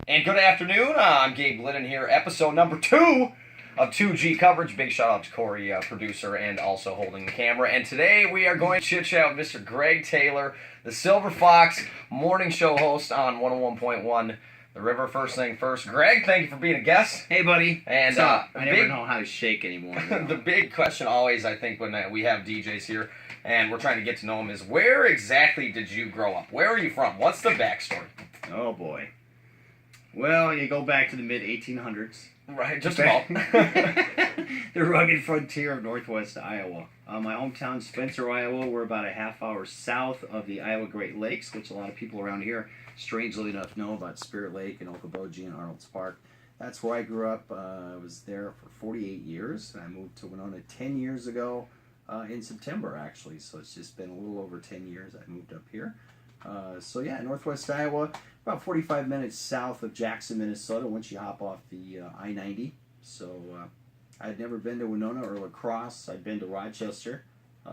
And good afternoon. I'm Gabe Glidden here, episode number 2 of 2G coverage. Big shout out to Corey, producer, and also holding the camera. And today we are going to chit chat with Mr. Greg Taylor, the Silver Fox morning show host on 101.1 The River. First thing first, Greg, thank you for being a guest. Hey, buddy. And I never know how to shake anymore. The big question always, I think, when we have DJs here and we're trying to get to know them is, where exactly did you grow up? Where are you from? What's the backstory? Oh, boy. Well, you go back to the mid-1800s. Right, just about. The rugged frontier of northwest Iowa. My hometown, Spencer, Iowa. We're about a half hour south of the Iowa Great Lakes, which a lot of people around here, strangely enough, know about Spirit Lake and Okoboji and Arnold's Park. That's where I grew up. I was there for 48 years, and I moved to Winona 10 years ago in September, actually. So it's just been a little over 10 years I moved up here. Northwest Iowa, about 45 minutes south of Jackson, Minnesota, once you hop off the I-90. So I'd never been to Winona or La Crosse. I'd been to Rochester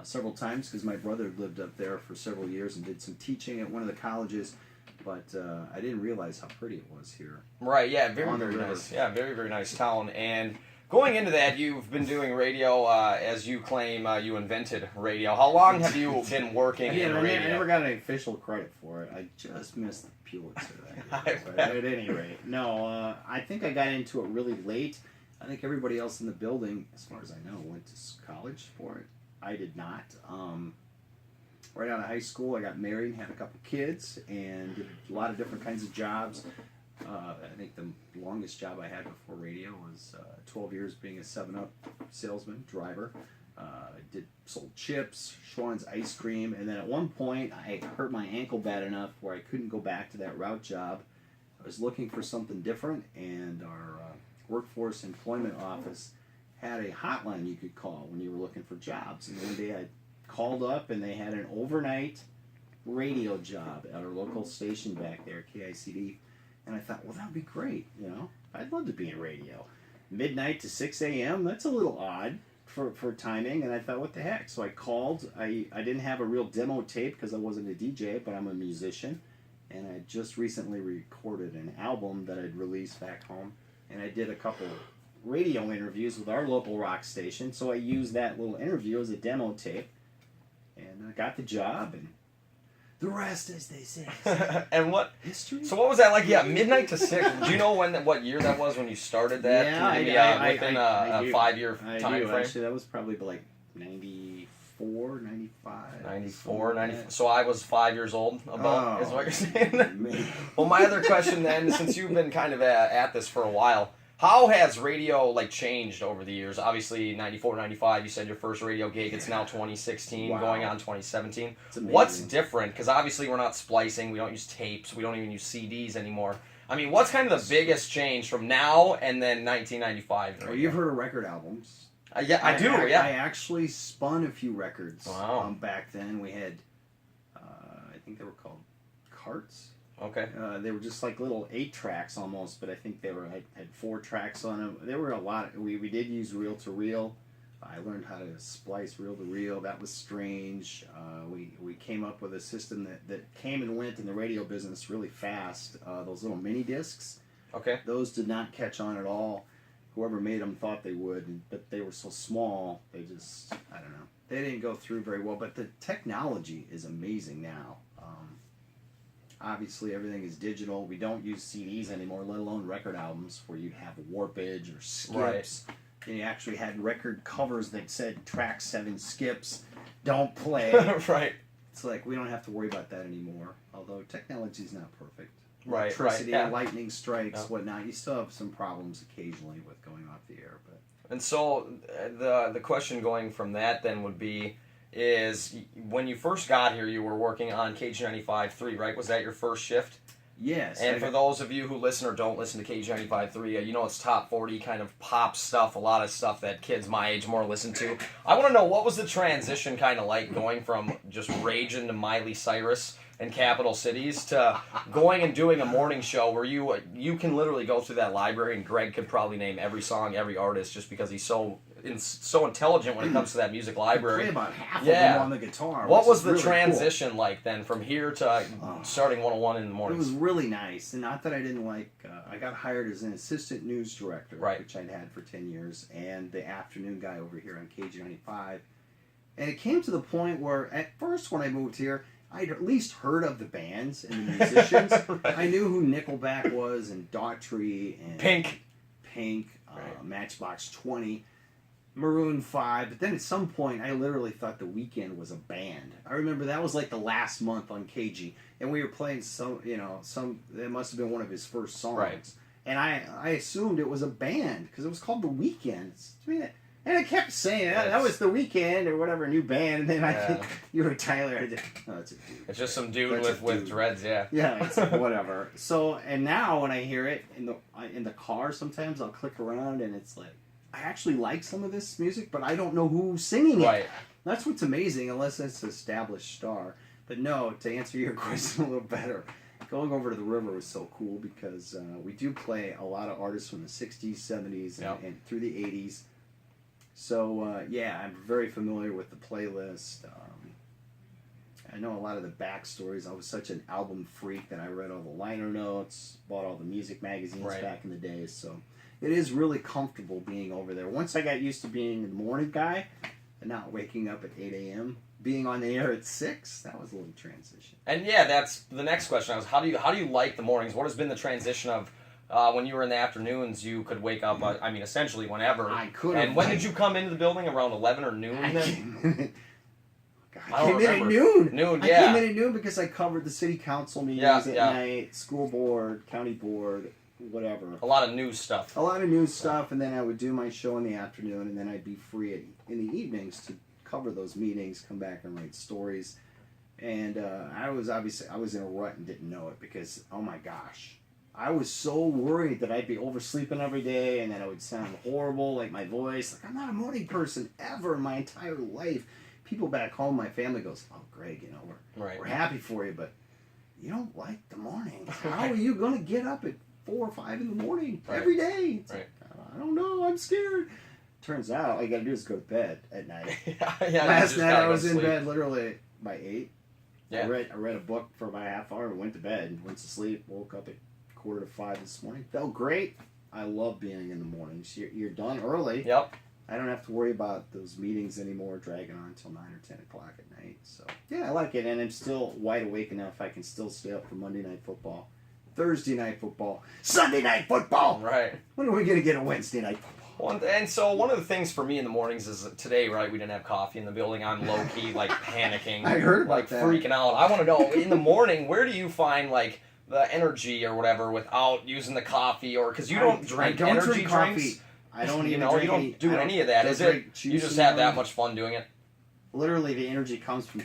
several times because my brother lived up there for several years and did some teaching at one of the colleges. But I didn't realize how pretty it was here. Right, yeah, very, very nice. Yeah, very, very nice town. And going into that, you've been doing radio, as you claim you invented radio. How long have you been working in radio? I never got any official credit for it. I just missed the Pulitzer. But at any rate, no, I think I got into it really late. I think everybody else in the building, as far as I know, went to college for it. I did not. Right out of high school, I got married and had a couple kids and did a lot of different kinds of jobs. I think the longest job I had before radio was 12 years being a 7-Up salesman, driver. Sold chips, Schwann's ice cream, and then at one point I hurt my ankle bad enough where I couldn't go back to that route job. I was looking for something different, and our workforce employment office had a hotline you could call when you were looking for jobs. And one day I called up, and they had an overnight radio job at our local station back there, KICD. And I thought, well, that would be great, you know. I'd love to be in radio. Midnight to 6 a.m., that's a little odd for timing. And I thought, what the heck? So I called. I didn't have a real demo tape because I wasn't a DJ, but I'm a musician. And I just recently recorded an album that I'd released back home. And I did a couple radio interviews with our local rock station. So I used that little interview as a demo tape. And I got the job, and the rest, as they say. And what? History? So what was that like? Yeah, midnight to 6. Do you know what year that was when you started that? Yeah, within a 5-year time frame? Actually, that was probably like 94, 95. 94, 95. So I was 5 years old, about, is what you're saying? Well, my other question then, since you've been kind of at this for a while, how has radio changed over the years? Obviously, 94, 95, you said your first radio gig. It's now 2016, going on 2017. What's different? Because obviously we're not splicing. We don't use tapes. We don't even use CDs anymore. I mean, what's kind of the biggest change from now and then 1995? Well, you've heard of record albums. Yeah, I do. I actually spun a few records. Wow. Back then, we had, I think they were called carts. Okay. They were just like little 8 tracks almost, but I think they were had 4 tracks on them. There were a lot. We did use reel to reel. I learned how to splice reel to reel. That was strange. We came up with a system that came and went in the radio business really fast. Those little mini discs. Okay. Those did not catch on at all. Whoever made them thought they would, but they were so small. They just, I don't know. They didn't go through very well. But the technology is amazing now. Obviously, everything is digital. We don't use CDs anymore, let alone record albums where you'd have warpage or skips. Right. And you actually had record covers that said track 7 skips, don't play. Right. It's like we don't have to worry about that anymore, although technology is not perfect. Right. Electricity, Yeah. lightning strikes, whatnot. You still have some problems occasionally with going off the air. And so the question going from that then would be, is when you first got here, you were working on KG95.3, right? Was that your first shift? Yes. And for those of you who listen or don't listen to KG95.3, you know it's top 40 kind of pop stuff, a lot of stuff that kids my age more listen to. I want to know, what was the transition kind of like going from just raging to Miley Cyrus and capital cities to going and doing a morning show where you can literally go through that library and Greg could probably name every song, every artist, just because he's so so intelligent when it comes to that music library. I play about half of them on the guitar. What was the really transition cool. like then from here to starting 101 in the morning? It was really nice, and not that I didn't like. I got hired as an assistant news director, which I'd had for 10 years, and the afternoon guy over here on KG95. And it came to the point where, at first, when I moved here, I'd at least heard of the bands and the musicians. I knew who Nickelback was, and Daughtry, and Pink, Matchbox 20, Maroon 5. But then at some point, I literally thought The Weeknd was a band. I remember that was like the last month on KG, and we were playing that must have been one of his first songs. Right. And I assumed it was a band because it was called The Weeknd. And I kept saying that was The Weeknd or whatever, new band. And then I think you were Tyler. It's a dude. It's just some dude with dreads, yeah. Yeah, it's whatever. So, and now when I hear it in the car, sometimes I'll click around and it's like, I actually like some of this music, but I don't know who's singing it. Right. That's what's amazing, unless it's an established star. But no, to answer your question a little better, going over to the river was so cool because we do play a lot of artists from the 60s, 70s, and through the 80s. So, I'm very familiar with the playlist. I know a lot of the backstories. I was such an album freak that I read all the liner notes, bought all the music magazines back in the day. So, it is really comfortable being over there. Once I got used to being the morning guy and not waking up at 8 a.m., being on the air at 6, that was a little transition. And that's the next question. How do you like the mornings? What has been the transition of... when you were in the afternoons, you could wake up, essentially whenever. I could. And when did you come into the building? Around 11 or noon then? I came in at noon. Noon, I came in at noon because I covered the city council meetings at night, school board, county board, whatever. A lot of news stuff. And then I would do my show in the afternoon, and then I'd be free in the evenings to cover those meetings, come back and write stories. And I was in a rut and didn't know it because, oh my gosh, I was so worried that I'd be oversleeping every day and that I would sound horrible, like my voice. Like, I'm not a morning person ever in my entire life. People back home, my family goes, oh, Greg, we're happy for you, but you don't like the morning. How are you going to get up at 4 or 5 in the morning every day? It's like, I don't know, I'm scared. Turns out all you got to do is go to bed at night. Last night I was in bed literally by 8. Yeah. I read a book for about a half hour and went to bed, went to sleep, woke up at 4:45 this morning. Felt great. I love being in the mornings. You're done early. Yep. I don't have to worry about those meetings anymore dragging on until 9 or 10 o'clock at night. So, I like it. And I'm still wide awake enough. I can still stay up for Monday Night Football, Thursday Night Football, Sunday Night Football. Right. When are we going to get a Wednesday Night Football? And so one of the things for me in the mornings is today, we didn't have coffee in the building. I'm low-key, panicking. I heard about that. Freaking out. I want to know, in the morning, where do you find, the energy or whatever without using the coffee, or because you don't drink energy drinks. I don't even you don't do any of that. Is it? You just have that much fun doing it? Literally, the energy comes from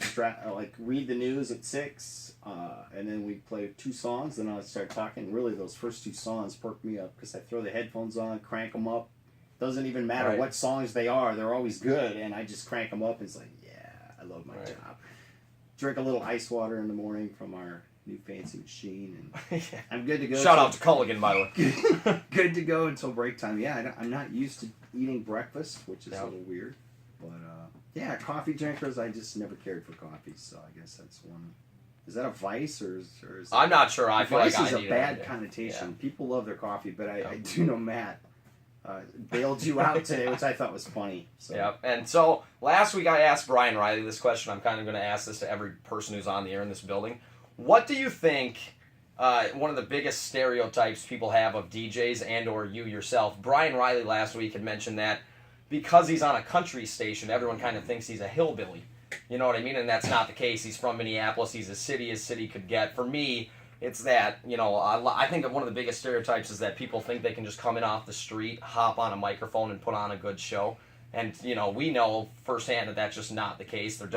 read the news at 6, and then we play 2 songs. Then I'll start talking. Really, those first 2 songs perk me up because I throw the headphones on, crank them up. Doesn't even matter what songs they are; they're always good, and I just crank them up. And it's like, I love my job. Drink a little ice water in the morning from our new fancy machine, and I'm good to go. Shout out to Culligan, by the way. Good to go until break time. I'm not used to eating breakfast, which is a little weird. But coffee drinkers, I just never cared for coffee, so I guess that's one. Is that a vice or is I'm not sure. I feel like vice is a bad connotation. Yeah. People love their coffee, but I do know Matt bailed you out today, which I thought was funny. So. Yeah, and so last week I asked Brian Riley this question. I'm kind of going to ask this to every person who's on the air in this building. What do you think one of the biggest stereotypes people have of DJs and or you yourself? Brian Riley last week had mentioned that because he's on a country station, everyone kind of thinks he's a hillbilly. You know what I mean? And that's not the case. He's from Minneapolis. He's as city could get. For me, it's that, I think one of the biggest stereotypes is that people think they can just come in off the street, hop on a microphone, and put on a good show. And, we know firsthand that that's just not the case. It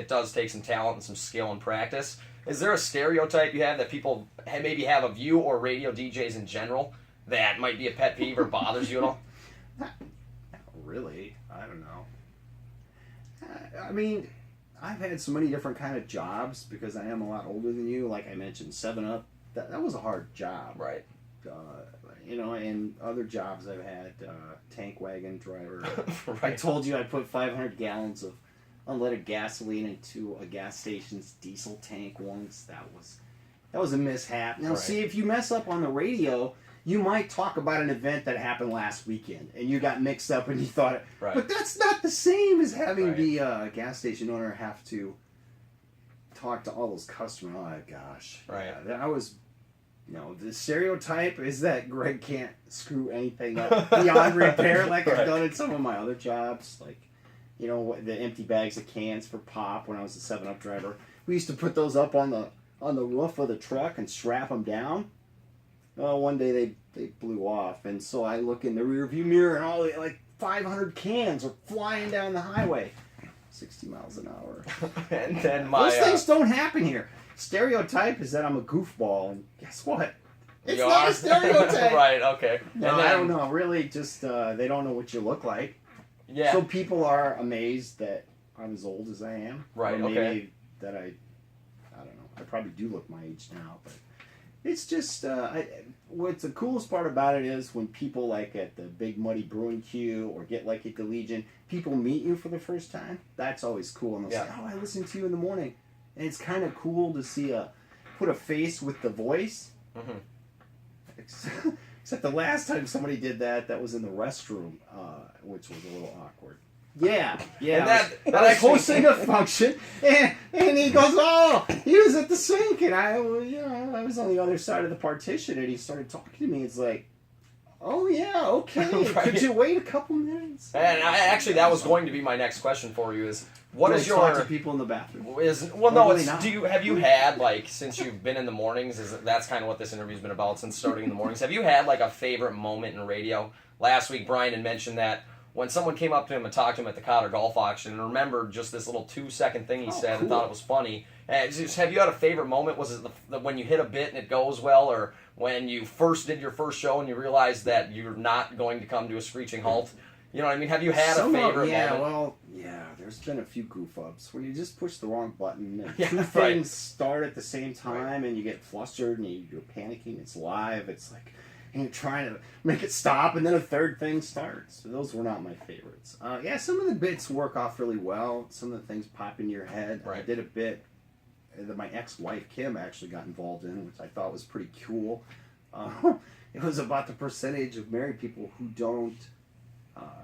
does take some talent and some skill and practice. Is there a stereotype you have that people maybe have of you or radio DJs in general that might be a pet peeve or bothers you at all? Not really. I don't know. I mean, I've had so many different kind of jobs because I am a lot older than you. Like I mentioned, 7-Up. That was a hard job. Right. and other jobs I've had, tank wagon driver. Right. I told you I put 500 gallons of unleaded gasoline into a gas station's diesel tank once. That was a mishap. Now, see, if you mess up on the radio, you might talk about an event that happened last weekend, and you got mixed up and you thought, but that's not the same as having the gas station owner have to talk to all those customers. Oh, gosh. Right. Yeah, I was... the stereotype is that Greg can't screw anything up beyond repair like I've done in some of my other jobs. Like, the empty bags of cans for pop when I was a 7-Up driver. We used to put those up on the roof of the truck and strap them down. Well, one day they blew off, and so I look in the rearview mirror and all the 500 cans are flying down the highway, 60 miles an hour. And then those things don't happen here. Stereotype is that I'm a goofball, and guess what? It's not a stereotype. Right, okay. No, I don't know. Really, just they don't know what you look like. Yeah. So people are amazed that I'm as old as I am. Right, or maybe that I don't know. I probably do look my age now, but it's just what's the coolest part about it is when people like at the Big Muddy Brewing Queue or get like at the Legion, people meet you for the first time. That's always cool, and they'll say, "Oh, I listened to you in the morning." And it's kind of cool to see put a face with the voice. Mm-hmm. Except the last time somebody did that was in the restroom, which was a little awkward. Yeah. And I was hosting a function, and he goes, "Oh, he was at the sink," and I was on the other side of the partition, and he started talking to me. It's like, "Oh yeah, okay. Could you wait a couple minutes?" And that was going to be my next question for you is. What is your talk to people in the bathroom? Have you had since you've been in the mornings? That's kind of what this interview's been about since starting in the mornings. Have you had a favorite moment in radio? Last week, Brian had mentioned that when someone came up to him and talked to him at the Cotter Golf Auction and remembered just this little 2-second thing he said and thought it was funny. Have you had a favorite moment? Was it when you hit a bit and it goes well, or when you first did your first show and you realized that you're not going to come to a screeching halt? You know what I mean? Have you had a favorite moment? There's been a few goof-ups where you just push the wrong button and two things start at the same time and you get flustered and you're panicking. It's live. It's like, and you're trying to make it stop and then a third thing starts. So those were not my favorites. Some of the bits work off really well. Some of the things pop into your head. I did a bit that my ex-wife, Kim, actually got involved in, which I thought was pretty cool. It was about the percentage of married people who don't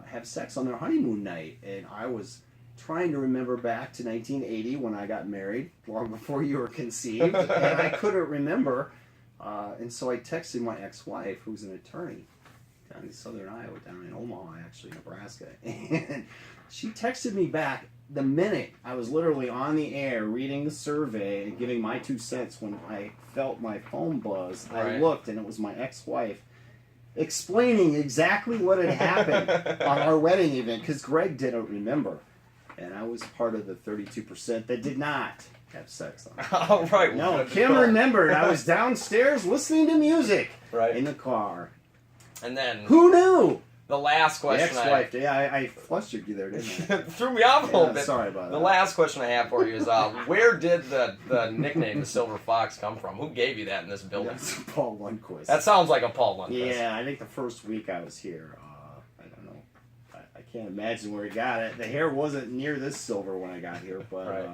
have sex on their honeymoon night, and I was trying to remember back to 1980 when I got married, long before you were conceived, and I couldn't remember, and so I texted my ex-wife, who's an attorney down in southern Iowa, down in Omaha, actually, Nebraska, and she texted me back the minute I was literally on the air reading the survey and giving my 2 cents when I felt my phone buzz. I looked, and it was my ex-wife explaining exactly what had happened on our wedding event, because Greg didn't remember. And I was part of the 32% that did not have sex on it. Oh, right. No, Kim remembered. I was downstairs listening to music in the car. And then... Who knew? The last question ex-wife. I flustered you there, didn't I? Threw me off a little bit. Sorry about that. The last question I have for you is, where did the nickname, the Silver Fox, come from? Who gave you that in this building? That's Paul Lundquist. That sounds like a Paul Lundquist. Yeah, I think the first week I was here, I don't know. I can't imagine where he got it. The hair wasn't near this silver when I got here, but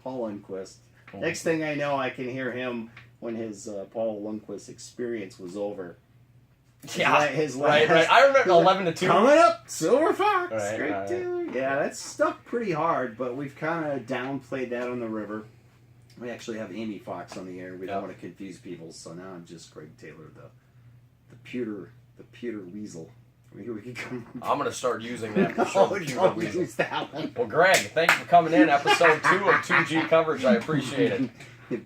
Paul Lundquist. Next thing I know, I can hear him when his Paul Lundquist experience was over. His last, right. I remember 11-2. Coming up, Silver Fox. Right. Yeah, that's stuck pretty hard, but we've kind of downplayed that on the river. We actually have Amy Fox on the air. We don't want to confuse people, so now I'm just Greg Taylor, the pewter weasel. We can come. I'm going to start using that for sure. Don't use that one. Well, Greg, thanks for coming in. Episode 2 of 2G coverage. I appreciate it.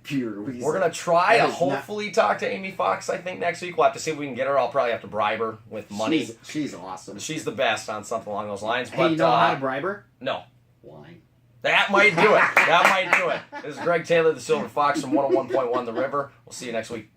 Pewter weasel. We're going to try to hopefully talk to Amy Fox, I think, next week. We'll have to see if we can get her. I'll probably have to bribe her with money. She's awesome. She's the best on something along those lines. Hey, you know how to bribe her? No. Wine. That might do it. This is Greg Taylor, the Silver Fox from 101.1 The River. We'll see you next week.